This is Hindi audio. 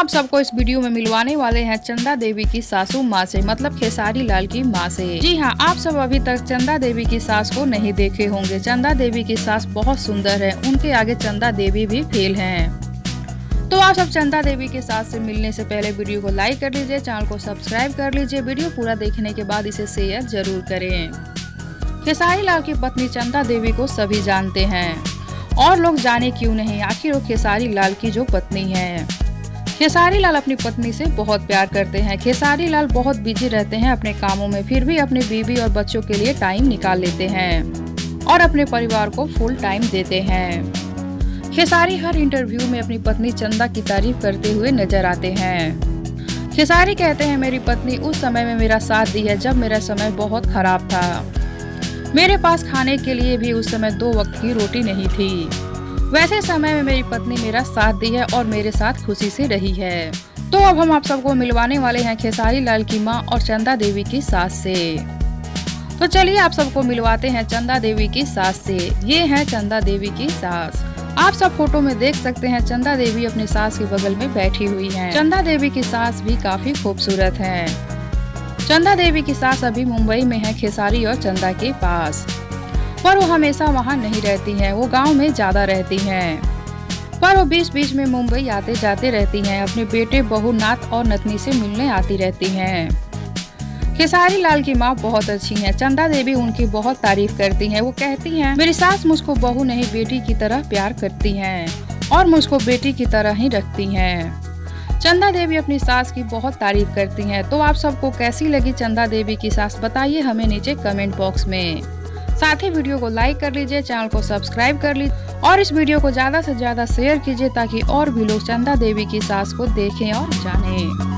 आप सबको इस वीडियो में मिलवाने वाले हैं चंदा देवी की सासू माँ से, मतलब खेसारी लाल की माँ से। जी हाँ, आप सब अभी तक चंदा देवी की सास को नहीं देखे होंगे। चंदा देवी की सास बहुत सुंदर है, उनके आगे चंदा देवी भी फेल हैं। तो आप सब चंदा देवी के सास से मिलने से पहले वीडियो को लाइक कर लीजिए, चैनल को सब्सक्राइब कर लीजिए। वीडियो पूरा देखने के बाद इसे शेयर जरूर करें। खेसारी लाल की पत्नी चंदा देवी को सभी जानते हैं, और लोग जाने क्यों नहीं, आखिर वो खेसारी लाल की जो पत्नी है। खेसारी लाल अपनी पत्नी से बहुत प्यार करते हैं। खेसारी लाल बहुत बिजी रहते हैं अपने कामों में, फिर भी अपनी बीवी और बच्चों के लिए टाइम निकाल लेते हैं और अपने परिवार को फुल टाइम देते हैं। खेसारी हर इंटरव्यू में अपनी पत्नी चंदा की तारीफ करते हुए नजर आते हैं। खेसारी कहते हैं, मेरी पत्नी उस समय में मेरा साथ दी है जब मेरा समय बहुत खराब था। मेरे पास खाने के लिए भी उस समय 2 वक्त की रोटी नहीं थी। वैसे समय में मेरी पत्नी मेरा साथ दी है और मेरे साथ खुशी से रही है। तो अब हम आप सबको मिलवाने वाले हैं खेसारी लाल की मां और चंदा देवी की सास से। तो चलिए आप सबको मिलवाते हैं चंदा देवी की सास से। ये है चंदा देवी की सास। आप सब फोटो में देख सकते हैं, चंदा देवी अपनी सास के बगल में बैठी हुई हैं। चंदा देवी की सास भी काफी खूबसूरत है। चंदा देवी की सास अभी मुंबई में है, खेसारी और चंदा के पास, पर वो हमेशा वहाँ नहीं रहती हैं, वो गांव में ज्यादा रहती हैं। पर वो बीच बीच में मुंबई आते जाते रहती हैं, अपने बेटे, बहू, नात और नतनी से मिलने आती रहती हैं। खेसारी लाल की माँ बहुत अच्छी हैं। चंदा देवी उनकी बहुत तारीफ करती हैं। वो कहती हैं, मेरी सास मुझको बहू नहीं बेटी की तरह प्यार करती हैं और मुझको बेटी की तरह ही रखती हैं। चंदा देवी अपनी सास की बहुत तारीफ करती हैं। तो आप सबको कैसी लगी चंदा देवी की सास, बताइए हमें नीचे कमेंट बॉक्स में। साथ ही वीडियो को लाइक कर लीजिए, चैनल को सब्सक्राइब कर लीजिए और इस वीडियो को ज्यादा से ज्यादा शेयर कीजिए ताकि और भी लोग चंदा देवी की सास को देखें और जानें।